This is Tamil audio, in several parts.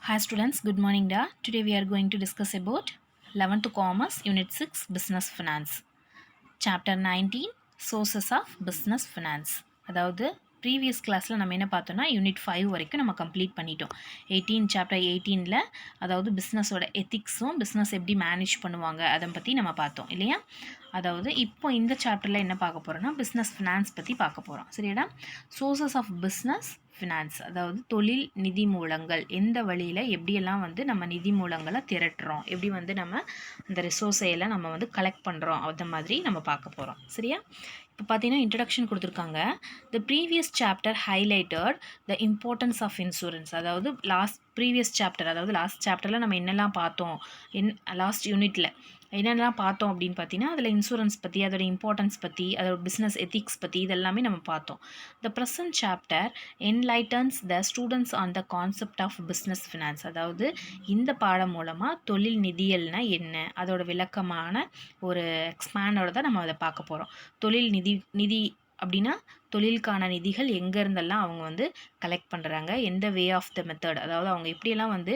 Hi students, good morning da. Today we are going to discuss about 11th Commerce Unit 6 Business Finance. Chapter 19 Sources of Business Finance. அதாவது ப்ரீவியஸ் கிளாஸில் நம்ம என்ன பார்த்தோம்னா யூனிட் 5 வரைக்கும் நம்ம கம்ப்ளீட் பண்ணிட்டோம். சாப்டர் 18ல் அதாவது பிஸ்னஸோட எத்திக்ஸும் பிஸ்னஸ் எப்படி மேனேஜ் பண்ணுவாங்க அதை பற்றி நம்ம பார்த்தோம் இல்லையா. அதாவது இப்போ இந்த சாப்டரில் என்ன பார்க்க போகிறோம்னா பிஸ்னஸ் ஃபினான்ஸ் பற்றி பார்க்க போகிறோம். சரியாடா. சோர்சஸ் ஆஃப் பிஸ்னஸ் ஃபினான்ஸ் அதாவது தொழில் நிதி மூலங்கள், எந்த வழியில் எப்படியெல்லாம் வந்து நம்ம நிதி மூலங்களை திரட்டுறோம், எப்படி வந்து நம்ம அந்த ரிசோர்ஸை எல்லாம் நம்ம வந்து கலெக்ட் பண்ணுறோம், அந்த மாதிரி நம்ம பார்க்க போகிறோம். சரியா. இப்போ பார்த்தீங்கன்னா இன்ட்ரடக்ஷன் கொடுத்துருக்காங்க. The previous chapter highlighted the importance of insurance. அதாவது ப்ரீவியஸ் சாப்டர் அதாவது லாஸ்ட் சாப்டரில் நம்ம என்னெல்லாம் பார்த்தோம், லாஸ்ட் யூனிட்டில் என்னென்னலாம் பார்த்தோம் அப்படின்னு பார்த்தீங்கன்னா அதில் இன்சூரன்ஸ் பற்றி, அதோட இம்பார்ட்டன்ஸ் பற்றி, அதோட பிஸ்னஸ் எத்திக்ஸ் பற்றி இதெல்லாமே நம்ம பார்த்தோம். The present chapter enlightens the students on the concept of business finance. அதாவது இந்த பாடம் மூலமாக தொழில் நிதியல்னா என்ன, அதோட விளக்கமான ஒரு எக்ஸ்பேண்டோட தான் நம்ம அதை பார்க்க போகிறோம். தொழில் நிதி அப்படின்னா தொழிலுக்கான நிதிகள் எங்கேருந்தெல்லாம் அவங்க வந்து கலெக்ட் பண்ணுறாங்க, எந்த வே ஆஃப் த மெத்தட், அதாவது அவங்க எப்படியெல்லாம் வந்து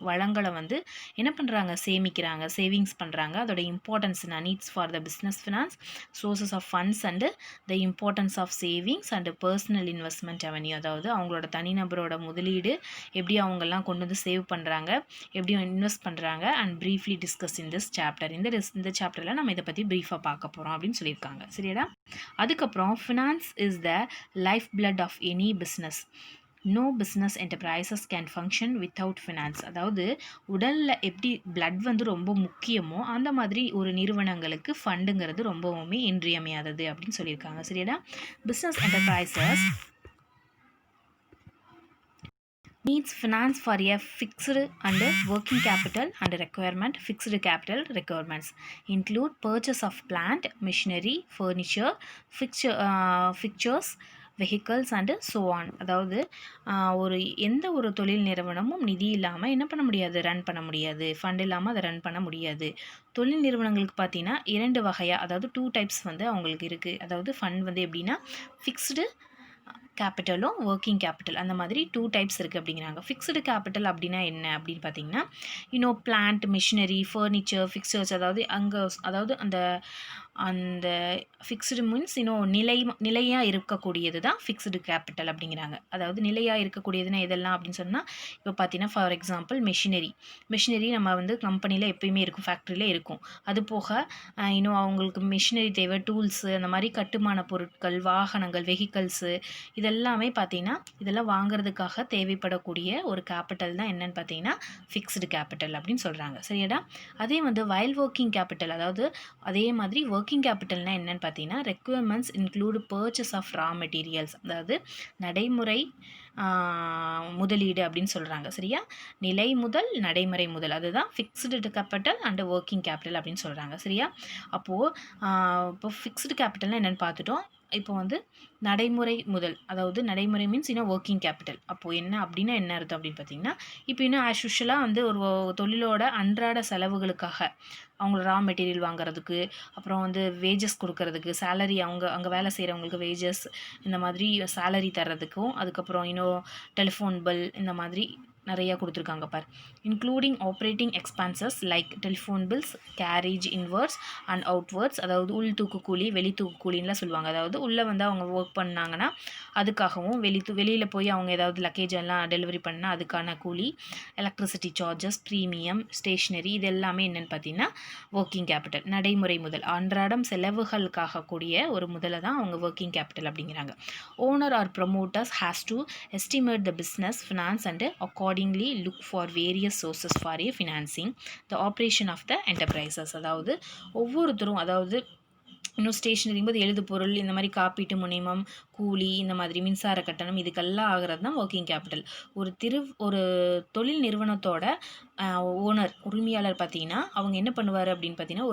வளங்களை வந்து என்ன பண்ணுறாங்க, சேமிக்கிறாங்க, சேவிங்ஸ் பண்ணுறாங்க, அதோட importance needs for the business finance, sources of funds and the importance of savings and personal investment revenue. அதாவது அவங்களோட தனிநபரோட முதலீடு எப்படி அவங்கெல்லாம் கொண்டு வந்து சேவ் பண்ணுறாங்க, எப்படி இன்வெஸ்ட் பண்ணுறாங்க and briefly discuss in this chapter. இந்த சாப்டரில் நம்ம இதை பற்றி ப்ரீஃபாக பார்க்க போகிறோம் அப்படின்னு சொல்லியிருக்காங்க. சரியாடா. அதுக்கப்புறம் finance is the life blood of any business. No business enterprises can function without finance. அதாவது உடலில் எப்படி பிளட் வந்து ரொம்ப முக்கியமோ அந்த மாதிரி ஒரு நிறுவனங்களுக்கு ஃபண்டுங்கிறது ரொம்பவுமே இன்றியமையாதது அப்படின்னு சொல்லியிருக்காங்க. சரியாடா. Business enterprises needs finance for a fixed and working capital and requirement. Fixed capital requirements include purchase of plant, machinery, furniture, fixtures, vehicles and so on. அதாவது எந்த ஒரு தொழில் நிறுவனமும் நிதி இல்லாமல் என்ன பண்ண முடியாது, ரன் பண்ண முடியாது, ஃபண்ட் இல்லாமல் அதை ரன் பண்ண முடியாது. தொழில் நிறுவனங்களுக்கு பார்த்தீங்கன்னா 2 வகையாக, அதாவது 2 டைப்ஸ் வந்து அவங்களுக்கு இருக்குது. அதாவது ஃபண்ட் வந்து எப்படின்னா ஃபிக்ஸ்டு கேபிட்டலும் ஒர்க்கிங் கேபிட்டல், அந்த மாதிரி 2 டைப்ஸ் இருக்குது அப்படிங்கிறாங்க. ஃபிக்ஸ்டு கேபிட்டல் அப்படின்னா என்ன அப்படின்னு பார்த்தீங்கன்னா பிளான்ட், மிஷினரி, ஃபர்னிச்சர், ஃபிக்சர்ஸ், அதாவது அந்த ஃபிக்ஸ்டு மீன்ஸ் நிலையாக இருக்கக்கூடியது தான் ஃபிக்ஸ்டு கேபிட்டல் அப்படிங்கிறாங்க. அதாவது நிலையாக இருக்கக்கூடியதுன்னா எதெல்லாம் அப்படின்னு சொன்னால் இப்போ பார்த்தீங்கன்னா ஃபார் எக்ஸாம்பிள் மிஷினரி நம்ம வந்து கம்பெனியில் எப்பயுமே இருக்கும், ஃபேக்ட்ரியில் இருக்கும். அது போக அவங்களுக்கு மிஷினரி தேவை, டூல்ஸு, அந்த மாதிரி கட்டுமான பொருட்கள், வாகனங்கள், வெஹிக்கல்ஸு, இதெல்லாமே பார்த்தீங்கன்னா இதெல்லாம் வாங்குறதுக்காக தேவைப்படக்கூடிய ஒரு கேபிட்டல் தான் என்னன்னு பார்த்தீங்கன்னா ஃபிக்ஸ்டு கேபிட்டல் அப்படின்னு சொல்கிறாங்க. சரியாடா. அதே வந்து வயல் ஒர்க்கிங் கேபிட்டல், அதாவது அதே மாதிரி ஒர்க்கிங் கேபிட்டல்னால் என்னென்னு பார்த்தீங்கன்னா requirements include purchase of raw materials. அதாவது நடைமுறை முதலீடு அப்படின்னு சொல்கிறாங்க. சரியா. நிலை முதல், நடைமுறை முதல், அதுதான் fixed capital and working capital அப்படின்னு சொல்கிறாங்க. சரியா. அப்போது இப்போ ஃபிக்ஸ்டு கேபிட்டல்னால் என்னென்னு பார்த்துட்டோம். இப்போ வந்து நடைமுறை முதல், அதாவது நடைமுறை மீன்ஸ் ஒர்க்கிங் கேபிட்டல். அப்போது என்ன அப்படின்னா என்ன அர்த்தம் அப்படின்னு பார்த்தீங்கன்னா இப்போ ஆஸ் யூஷுவலாக வந்து ஒரு தொழிலோட அன்றாட செலவுகளுக்காக அவங்க ரா மெட்டீரியல் வாங்குறதுக்கு, அப்புறம் வந்து வேஜஸ் கொடுக்கறதுக்கு, சேலரி அங்கே வேலை செய்கிறவங்களுக்கு வேஜஸ், இந்த மாதிரி சேலரி தர்றதுக்கும், அதுக்கப்புறம் டெலிஃபோன் பில், இந்த மாதிரி நிறையா கொடுத்துருக்காங்க பார். Including operating expenses like telephone bills, carriage inwards and outwards. அதாவது உள் தூக்கு கூலி, வெளி தூக்கு கூலின்லாம் சொல்லுவாங்க. அதாவது உள்ளே வந்து அவங்க ஒர்க் பண்ணாங்கன்னா அதுக்காகவும், வெளியில் போய் அவங்க ஏதாவது லக்கேஜ் எல்லாம் டெலிவரி பண்ணால் அதுக்கான கூலி, எலக்ட்ரிசிட்டி சார்ஜஸ், ப்ரீமியம், ஸ்டேஷ்னரி, இது எல்லாமே என்னென்னு பார்த்தீங்கன்னா ஒர்க்கிங் கேபிட்டல். நடைமுறை முதல், அன்றாடம் செலவுகளுக்காக கூடிய ஒரு முதலை தான் அவங்க ஒர்க்கிங் கேபிட்டல் அப்படிங்கிறாங்க. Owner R promoters has to estimate the business finance and accordingly look for various sources for a financing the operation of the enterprises. அதாவது ஒவ்வொருத்தரும், அதாவது ஸ்டேஷனரி போது எழுது பொருள், இந்த மாதிரி காப்பீட்டு முனைமம், கூலி, இந்த மாதிரி மின்சார கட்டணம், இதுக்கெல்லாம் ஆகிறது தான் ஒர்க்கிங் கேபிட்டல். ஒரு தொழில் நிறுவனத்தோட ஓனர், உரிமையாளர் பார்த்தீங்கன்னா அவங்க என்ன பண்ணுவார் அப்படின்னு பார்த்தீங்கன்னா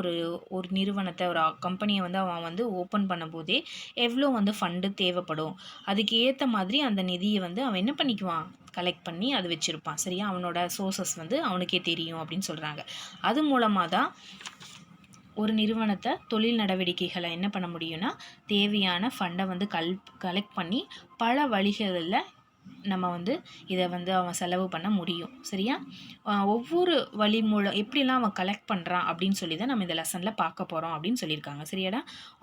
ஒரு நிறுவனத்தை, ஒரு கம்பெனியை வந்து அவன் வந்து ஓப்பன் பண்ணும்போதே எவ்வளோ வந்து ஃபண்டு தேவைப்படும், அதுக்கு ஏற்ற மாதிரி அந்த நிதியை வந்து அவன் என்ன பண்ணிக்குவான், கலெக்ட் பண்ணி அது வச்சுருப்பான். சரியா. அவனோட சோர்சஸ் வந்து அவனுக்கே தெரியும் அப்படின்னு சொல்கிறாங்க. அது மூலமாக தான் ஒரு நிறுவனத்தை தொழில் நடவடிக்கைகளை என்ன பண்ண முடியும்னா தேவையான ஃபண்டை வந்து கலெக்ட் பண்ணி பல வழிகளில் நம்ம வந்து இதை வந்து அவன் செலவு பண்ண முடியும். சரியா? ஒவ்வொரு வழி மூலம் எப்படிலாம் அவன் கலெக்ட் பண்ணுறான் அப்படின்னு சொல்லி தான் நம்ம இந்த லெசனில் பார்க்க போகிறோம் அப்படின்னு சொல்லியிருக்காங்க. சரியாடா?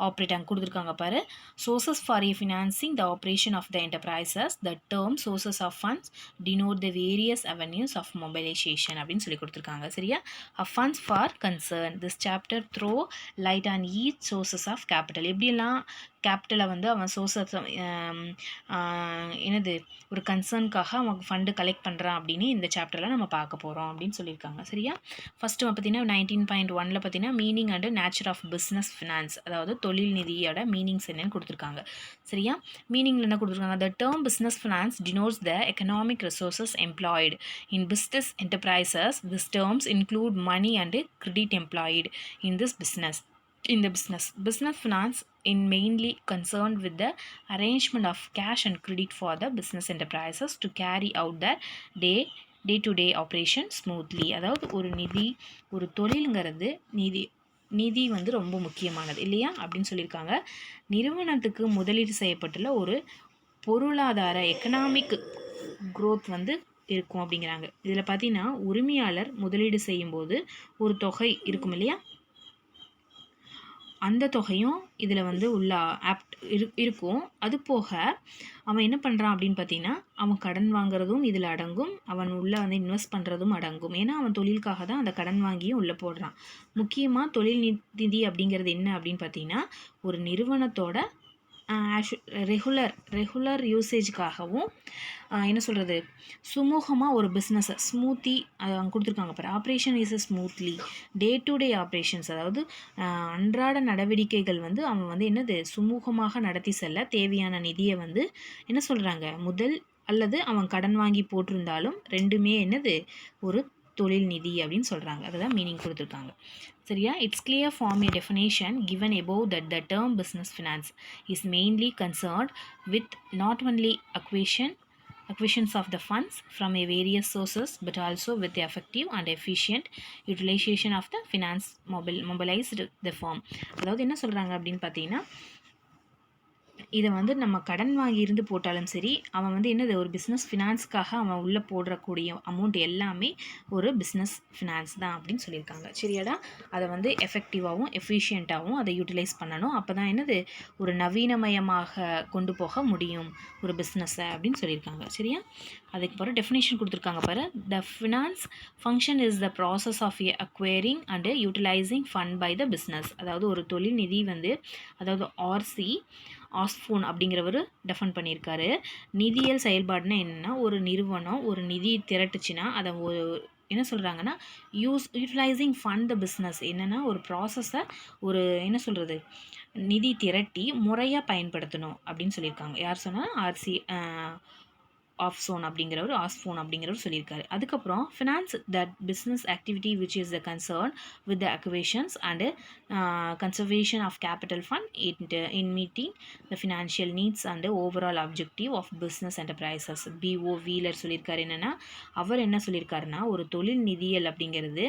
ஆப்ரேட் அங்கே கொடுத்துருக்காங்க பாரு. Sources for financing the operation of the enterprises the term sources of funds denote the various avenues of mobilisation அப்படின்னு சொல்லி கொடுத்துருக்காங்க. சரியா? Funds for concern this chapter throw light on each sources of capital. எப்படியெல்லாம் கேபிட்டலை வந்து அவன் சோர்சஸ் என்னது ஒரு கன்சர்னுக்காக அவன் ஃபண்டு கலெக்ட் பண்ணுறான் அப்படின்னு இந்த சாப்டரில் நம்ம பார்க்க போகிறோம் அப்படின்னு சொல்லியிருக்காங்க. சரியா? ஃபஸ்ட்டு பார்த்தீங்கன்னா 19.1 பார்த்தீங்கன்னா meaning and nature of business finance, அதாவது தொழில் நிதியோட மீனிங்ஸ் என்னன்னு கொடுத்துருக்காங்க. சரியா? மீனிங்கில் என்ன கொடுத்துருக்காங்க? The term business finance denotes the economic resources employed in business enterprises. These terms include money and credit employed in this business. In the business finance in mainly concerned with the arrangement of cash and credit for the business enterprises to carry out their day-to-day operation smoothly. அதாவது ஒரு தொழிலுங்கிறது நிதி வந்து ரொம்ப முக்கியமானது இல்லையா அப்படின்னு சொல்லியிருக்காங்க. நிறுவனத்துக்கு முதலீடு செய்யப்பட்டுள்ள ஒரு பொருளாதார எக்கனாமிக் growth வந்து இருக்கும் அப்படிங்கிறாங்க. இதில் பார்த்தீங்கன்னா உரிமையாளர் முதலீடு செய்யும்போது ஒரு தொகை இருக்கும் இல்லையா, அந்த தொகையும் இதில் வந்து உள்ள இருக்கும். அது போக அவன் என்ன பண்ணுறான் அப்படின்னு பார்த்தீங்கன்னா அவன் கடன் வாங்குறதும் இதில் அடங்கும், அவன் உள்ளே வந்து இன்வெஸ்ட் பண்ணுறதும் அடங்கும். ஏன்னா அவன் தொழிலுக்காக தான் அந்த கடன் வாங்கியும் உள்ளே போடுறான். முக்கியமாக தொழில் நிதி அப்படிங்கிறது என்ன அப்படின்னு பார்த்தீங்கன்னா ஒரு நிறுவனத்தோட ரெகுலர் யூசேஜுக்காகவும் என்ன சொல்கிறது சுமூகமாக ஒரு பிஸ்னஸை ஸ்மூத்தி அங்கே கொடுத்துருக்காங்க பாரு. Operation is smoothly day to day operations, அதாவது அன்றாட நடவடிக்கைகள் வந்து அவன் வந்து என்னது சுமூகமாக நடத்தி செல்ல தேவையான நிதியை வந்து என்ன சொல்கிறாங்க முதல் அல்லது அவன் கடன் வாங்கி போட்டிருந்தாலும் ரெண்டுமே என்னது ஒரு தொழில் நிதி அப்படின்னு சொல்கிறாங்க. அதுதான் மீனிங் கொடுத்துருக்காங்க. சரியா? It's clear form a definition given above that the term business finance is mainly concerned with not only acquisitions of the funds from a various sources but also with the effective and efficient utilization of the finance mobilized the firm. அதாவது என்ன சொல்கிறாங்க அப்படின்னு பார்த்தீங்கன்னா இதை வந்து நம்ம கடன் வாங்கி இருந்து போட்டாலும் சரி அவன் வந்து என்னது ஒரு பிஸ்னஸ் ஃபினான்ஸ்க்காக அவன் உள்ளே போடக்கூடிய அமௌண்ட் எல்லாமே ஒரு பிஸ்னஸ் ஃபினான்ஸ் தான் அப்படின்னு சொல்லியிருக்காங்க. சரியாடா? அதை வந்து எஃபெக்டிவாகவும் எஃபிஷியண்ட்டாகவும் அதை யூட்டிலைஸ் பண்ணணும். அப்போ தான் என்னது ஒரு நவீனமயமாக கொண்டு போக முடியும் ஒரு பிஸ்னஸை அப்படின்னு சொல்லியிருக்காங்க. சரியா? அதுக்கு பிறகு டெஃபினேஷன் கொடுத்துருக்காங்க பாரு. The finance function is the process of acquiring and utilising fund by the business. அதாவது ஒரு தொழில் நிதி வந்து அதாவது ஆஸ்ஃபோன் அப்படிங்கிறவர் டெஃபன் பண்ணியிருக்காரு. நிதியியல் செயல்பாடுனா என்னென்னா ஒரு நிறுவனம் ஒரு நிதி திரட்டுச்சுன்னா அதை என்ன சொல்கிறாங்கன்னா யூட்டிலைசிங் ஃபண்ட் த பிஸ்னஸ் என்னென்னா ஒரு ப்ராசஸை ஒரு என்ன சொல்கிறது நிதி திரட்டி முறையாக பயன்படுத்தணும் அப்படின்னு சொல்லியிருக்காங்க. யார் சொன்னால் ஆஸ்ஃபோன் அப்படிங்கிறவர் சொல்லியிருக்காரு. அதுக்கப்புறம் finance that business activity which is the concern with the acquisitions and conservation of capital fund in meeting the financial needs and overall objective of business enterprises. B O சொல்லியிருக்காரு. என்னென்னா அவர் என்ன சொல்லியிருக்காருன்னா ஒரு தொழில் நிதியியல் அப்படிங்கிறது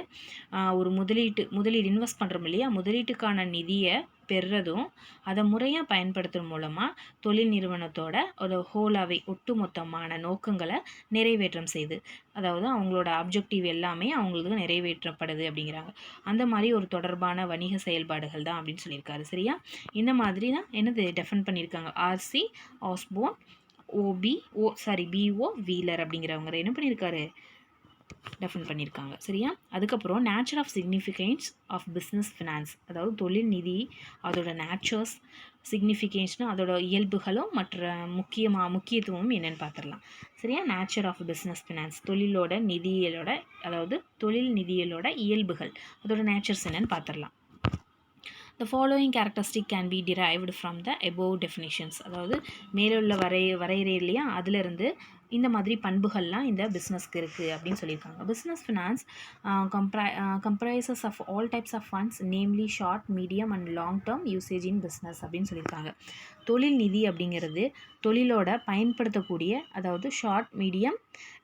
ஒரு முதலீடு இன்வெஸ்ட் பண்ணுறோம் இல்லையா, முதலீட்டுக்கான நிதியை பெறுறதும் அதை முறையாக பயன்படுத்தும் மூலமாக தொழில் நிறுவனத்தோட ஒரு ஹோலாவே ஒட்டுமொத்தமான நோக்கங்களை நிறைவேற்றம் செய்து, அதாவது அவங்களோட அப்ஜெக்டிவ் எல்லாமே அவங்களுக்கு நிறைவேற்றப்படுது அப்படிங்கிறாங்க. அந்த மாதிரி ஒரு தொடர்பான வணிக செயல்பாடுகள் தான் அப்படின்னு சொல்லியிருக்காரு. சரியா? இந்த மாதிரி தான் என்னது டெஃபன் பண்ணியிருக்காங்க. ஆஸ்போன் பிஓ வீலர் அப்படிங்கிறவங்க என்ன பண்ணியிருக்காரு டெஃபன் பண்ணியிருக்காங்க. சரியா? அதுக்கப்புறம் nature of significance of business finance, அதாவது தொழில் நிதி அதோட நேச்சர்ஸ் சிக்னிஃபிகன்ஸ்னு அதோட இயல்புகளும் மற்ற முக்கியத்துவமும் என்னென்னு பார்த்துடலாம். சரியா? நேச்சர் ஆஃப் பிஸ்னஸ் ஃபினான்ஸ் அதாவது தொழில் நிதியியலோட இயல்புகள் அதோட நேச்சர்ஸ் என்னென்னு பார்த்துடலாம். The following characteristic can be derived from the above definitions. அதாவது மேலுள்ள வரையறை இல்லையா, அதிலிருந்து இந்த மாதிரி பண்புகள்லாம் இந்த பிஸ்னஸ்க்கு இருக்குது அப்படின்னு சொல்லியிருக்காங்க. Business finance comprises of all types of funds namely short medium and long term usage in business அப்படின்னு சொல்லியிருக்காங்க. தொழில் நிதி அப்படிங்கிறது தொழிலோட பயன்படுத்தக்கூடிய அதாவது ஷார்ட் மீடியம்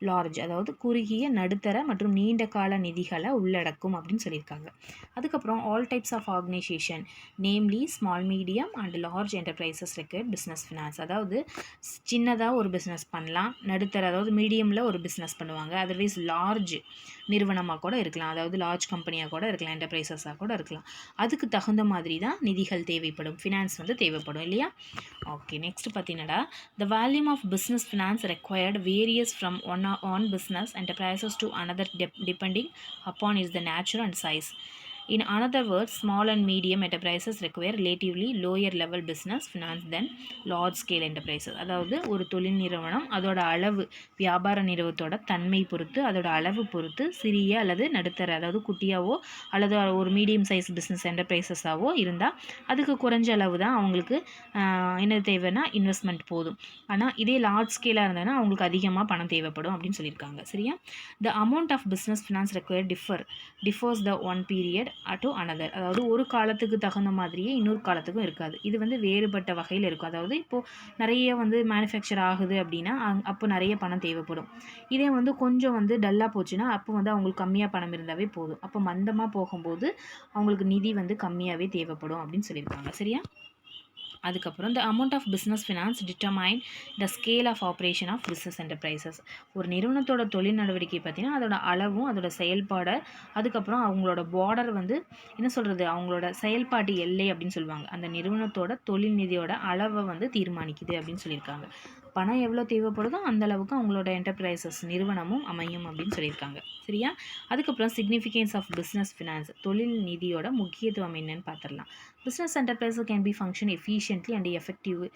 லார்ஜ் அதாவது குறுகிய நடுத்தர மற்றும் நீண்ட கால நிதிகளை உள்ளடக்கும் அப்படின்னு சொல்லியிருக்காங்க. அதுக்கப்புறம் all types of organisation namely small medium and large enterprises required business finance, அதாவது சின்னதாக ஒரு பிஸ்னஸ் பண்ணலாம், நடுத்தர அதாவது மீடியமில் ஒரு பிஸ்னஸ் பண்ணுவாங்க. அதர்வைஸ் லார்ஜ் நிறுவனமாக கூட இருக்கலாம், அதாவது லார்ஜ் கம்பெனியாக கூட இருக்கலாம், என்டர்பிரைசஸாக கூட இருக்கலாம். அதுக்கு தகுந்த மாதிரி தான் நிதிகள் தேவைப்படும், ஃபினான்ஸ் வந்து தேவைப்படும் இல்லையா. ஓகே, நெக்ஸ்ட் பார்த்தீங்கன்னா the volume of business finance required varies from one business enterprises to another depending upon is the nature and size. In another words, small and medium enterprises require relatively lower level business finance than large scale enterprises. அதாவது ஒரு தொழில் நிறுவனம் அதோட அளவு, வியாபார நிறுவனத்தோட தன்மை பொறுத்து, அதோட அளவு பொறுத்து சிறிய அல்லது நடுத்தர அதாவது குட்டியாவோ அல்லது ஒரு மீடியம் சைஸ் பிஸ்னஸ் என்டர்பிரைசஸாவோ இருந்தால் அதுக்கு குறைஞ்ச அளவு தான் அவங்களுக்கு என்ன தேவைன்னா இன்வெஸ்ட்மெண்ட் போதும். ஆனால் இதே லார்ஜ் ஸ்கேலாக இருந்ததுன்னா அவங்களுக்கு அதிகமாக பணம் தேவைப்படும் அப்படின்னு சொல்லியிருக்காங்க. சரியா. The amount of business finance require differs the one period to another. அதாவது ஒரு காலத்துக்கு தகுந்த மாதிரியே இன்னொரு காலத்துக்கும் இருக்காது. இது வந்து வேறுபட்ட வகையில் இருக்கும். அதாவது இப்போது நிறைய வந்து மேனுஃபேக்சர் ஆகுது அப்படின்னா அப்போ நிறைய பணம் தேவைப்படும். இதே வந்து கொஞ்சம் வந்து டல்லாக போச்சுன்னா அப்போ வந்து அவங்களுக்கு கம்மியாக பணம் இருந்தாவே போதும். அப்போ மந்தமாக போகும்போது அவங்களுக்கு நிதி வந்து கம்மியாகவே தேவைப்படும் அப்படின்னு சொல்லியிருக்காங்க. சரியா. அதுக்கப்புறம் the amount of business finance determine the scale of operation of business enterprises. ஒரு நிறுவனத்தோட தொழில் நடவடிக்கை பார்த்தீங்கன்னா அதோட அளவும் அதோட செயல்பாடு, அதுக்கப்புறம் அவங்களோட பார்டர் வந்து என்ன சொல்கிறது, அவங்களோட செயல்பாட்டு எல்லை அப்படின்னு சொல்லுவாங்க. அந்த நிறுவனத்தோட தொழில் நிதியோட அளவை வந்து தீர்மானிக்குது அப்படின்னு சொல்லியிருக்காங்க. பணம் எவ்வளோ தேவைப்படுதோ அந்த அளவுக்கு அவங்களோட என்டர்பிரைசஸ் நிறுவனமும் அமையும் அப்படின்னு சொல்லியிருக்காங்க. சரியா. அதுக்கப்புறம் சிக்னிஃபிகன்ஸ் ஆஃப் பிஸ்னஸ் ஃபினான்ஸ், தொழில் நிதியோட முக்கியத்துவம் என்னன்னு பார்த்துடலாம். Business enterprises can be function efficiently and effectively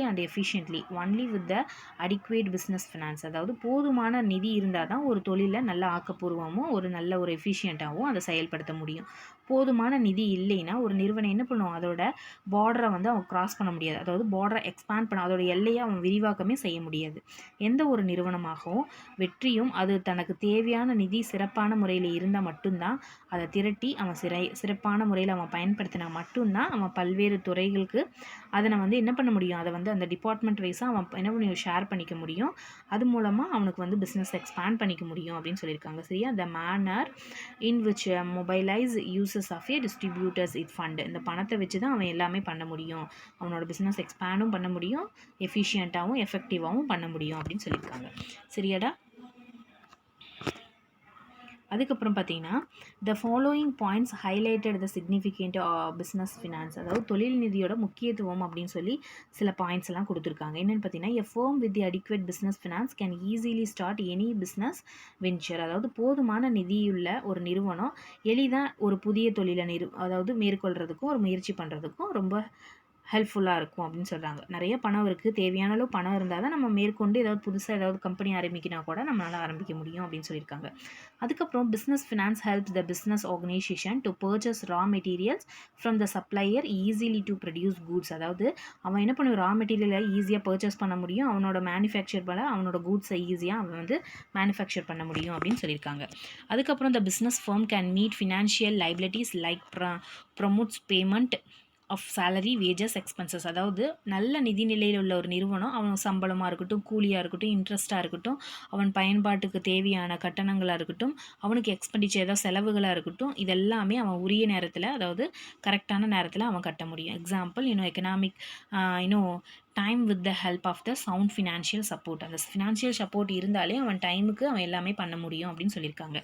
and efficiently only with the adequate business finance. அதாவது போதுமான நிதி இருந்தால் தான் ஒரு தொழிலை நல்ல ஆக்கப்பூர்வமும் ஒரு நல்ல ஒரு எஃபிஷியண்ட்டாகவும் அதை செயல்படுத்த முடியும். போதுமான நிதி இல்லைன்னா ஒரு நிறுவனம் என்ன பண்ணுவோம், அதோட பார்டரை வந்து அவன் கிராஸ் பண்ண முடியாது. அதாவது பார்டரை எக்ஸ்பேண்ட் பண்ண அதோட எல்லையை அவன் விரிவாக்கமே செய்ய முடியாது. எந்த ஒரு நிறுவனமாகவும் வெற்றியும் அது தனக்கு தேவையான நிதி சிறப்பான முறையில் இருந்தால் மட்டும்தான் அதை திரட்டி அவன் சிறப்பான முறையில் அவன் பயன்படுத்தினா மட்டும்தான் அவன் பல்வேறு துறைகளுக்கு அதனை வந்து என்ன பண்ண முடியும், அதை வந்து அந்த டிபார்ட்மெண்ட் வைஸாக அவன் என்ன பண்ணி ஷேர் பண்ணிக்க முடியும். அது மூலமாக அவனுக்கு வந்து பிஸ்னஸ் எக்ஸ்பேண்ட் பண்ணிக்க முடியும் அப்படின்னு சொல்லியிருக்காங்க. சரியா. The manner in which mobilise uses of a distributors it fund. இந்த பணத்தை வச்சு தான் அவன் எல்லாமே பண்ண முடியும், அவனோட பிஸ்னஸ் எக்ஸ்பேண்டும் பண்ண முடியும், எஃபிஷியண்ட்டாகவும் எஃபெக்டிவாகவும் பண்ண முடியும் அப்படின்னு சொல்லியிருக்காங்க. சரியாடா. அதுக்கப்புறம் பார்த்தீங்கன்னா the following points highlighted the significant business finance. அதாவது தொழில் நிதியோட முக்கியத்துவம் அப்படின்னு சொல்லி சில பாயிண்ட்ஸ் எல்லாம் கொடுத்துருக்காங்க. என்னென்னு பார்த்தீங்கன்னா a firm with the adequate business finance can easily start any business venture. அதாவது போதுமான நிதியுள்ள ஒரு நிறுவனம் எளிதாக ஒரு புதிய தொழிலை அதாவது மேற்கொள்கிறதுக்கும் ஒரு முயற்சி பண்ணுறதுக்கும் ரொம்ப ஹெல்ப்ஃபுல்லாக இருக்கும் அப்படின்னு சொல்கிறாங்க. நிறைய பணம் இருக்குது, தேவையான அளவு பணம் இருந்தால் தான் நம்ம மேற்கொண்டு ஏதாவது புதுசாக ஏதாவது கம்பெனி ஆரம்பிக்கினா கூட நம்மளால் ஆரம்பிக்க முடியும் அப்படின்னு சொல்லியிருக்காங்க. அதுக்கப்புறம் business finance helps the business organisation to purchase raw materials from the supplier easily to produce goods. அதாவது அவன் என்ன பண்ணுவான், ரா மெட்டீரியலை ஈஸியாக பர்ச்சேஸ் பண்ண முடியும், அவனோட மேனுஃபேக்சர் பண்ண அவனோட கூட்ஸை ஈஸியாக அவன் வந்து மேனுஃபேக்சர் பண்ண முடியும் அப்படின்னு சொல்லியிருக்காங்க. அதுக்கப்புறம் the business firm can meet financial liabilities like promotes payment of salary, wages, expenses. அதாவது நல்ல நிதி நிலையில் உள்ள ஒரு நிறுவனம் அவன் சம்பளமாக இருக்கட்டும், கூலியாக இருக்கட்டும், இன்ட்ரெஸ்ட்டாக இருக்கட்டும், அவன் பயன்பாட்டுக்கு தேவையான கட்டணங்களாக இருக்கட்டும், அவனுக்கு எக்ஸ்பெண்டிச்சர் ஏதாவது செலவுகளாக இருக்கட்டும், இதெல்லாமே அவன் உரிய நேரத்தில் அதாவது கரெக்டான நேரத்தில் அவன் கட்ட முடியும். Example economic time with the help of the sound financial support. அந்த ஃபினான்ஷியல் சப்போர்ட் இருந்தாலே அவன் டைமுக்கு அவன் எல்லாமே பண்ண முடியும் அப்படின்னு சொல்லியிருக்காங்க.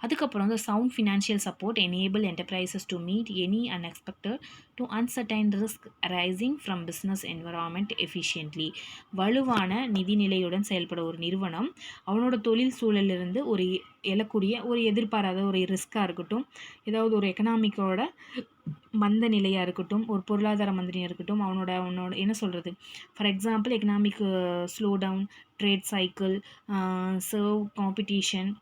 அதுக்கப்புறம் இந்த sound financial support enable enterprises to meet any unexpected to uncertain risk arising from business environment efficiently. வலுவான நிதிநிலையுடன் செயல்பட ஒரு நிறுவனம் அவனோட தொழில் சூழலிருந்து ஒரு எழக்கூடிய ஒரு எதிர்பாராத ஒரு ரிஸ்க்காக இருக்கட்டும், ஏதாவது ஒரு எக்கனாமிக்கோட மந்த நிலையாக இருக்கட்டும், ஒரு பொருளாதார மந்தனியாக இருக்கட்டும், அவனோட என்ன சொல்கிறது, for example economic slow down, trade cycle, severe competition,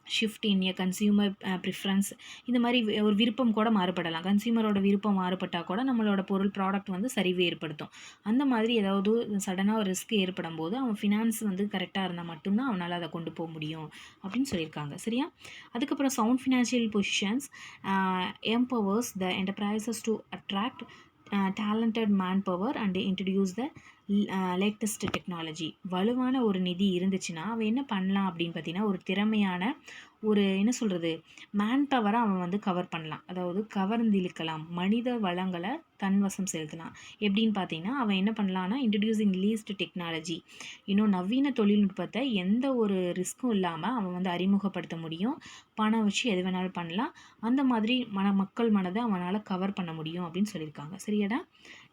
shift in a consumer preference, இந்த மாதிரி ஒரு விருப்பம் கூட மாறுபடலாம். கன்சியூமரோட விருப்பம் மாறுபட்டால் கூட நம்மளோட ப்ராடக்ட் வந்து சரிவு ஏற்படுத்தும். அந்த மாதிரி ஏதாவது சடனாக ஒரு ரிஸ்க் ஏற்படும் போது அவன் ஃபினான்ஸ் வந்து கரெக்டாக இருந்தால் மட்டும்தான் அவனால் அதை கொண்டு போக முடியும் அப்படின்னு சொல்லியிருக்காங்க. சரியா. அதுக்கப்புறம் sound financial positions empowers the enterprises to attract talented manpower and introduce the latest technology. வலுவான ஒரு நிதி இருந்துச்சுன்னா அவன் என்ன பண்ணலாம் அப்படின்னு பார்த்தீங்கன்னா, ஒரு திறமையான ஒரு என்ன சொல்கிறது, மேன் பவரை அவன் வந்து கவர் பண்ணலாம். அதாவது கவர்ந்திழுக்கலாம், மனித வளங்களை தன்வசம் செலுத்தலாம். எப்படின்னு பார்த்தீங்கன்னா, அவன் என்ன பண்ணலான்னா, இன்ட்ரடியூசிங் லீஸ்ட் டெக்னாலஜி, இன்னும் நவீன தொழில்நுட்பத்தை எந்த ஒரு ரிஸ்க்கும் இல்லாமல் அவன் வந்து அறிமுகப்படுத்த முடியும். பணம் வச்சு எது வேணாலும் பண்ணலாம். அந்த மாதிரி மக்கள் மனதை அவனால் கவர் பண்ண முடியும் அப்படின்னு சொல்லியிருக்காங்க. சரியாடா?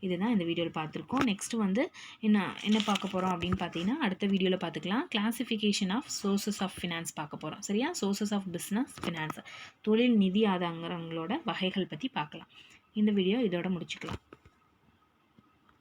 இதுதான் இந்த வீடியோவில் பார்த்துருக்கோம். நெக்ஸ்ட் வந்து என்ன என்ன பார்க்க போகிறோம் அப்படின்னு பார்த்தீங்கன்னா, அடுத்த வீடியோவில் பார்த்துக்கலாம். Classification of sources of finance பார்க்க போகிறோம். சரியா? சோர்சஸ் ஆஃப் பிஸ்னஸ் ஃபினான்ஸ், தொழில் நிதி ஆதாரங்களோட வகைகள் பற்றி பார்க்கலாம். இந்த வீடியோ இதோட முடிச்சுக்கலாம்.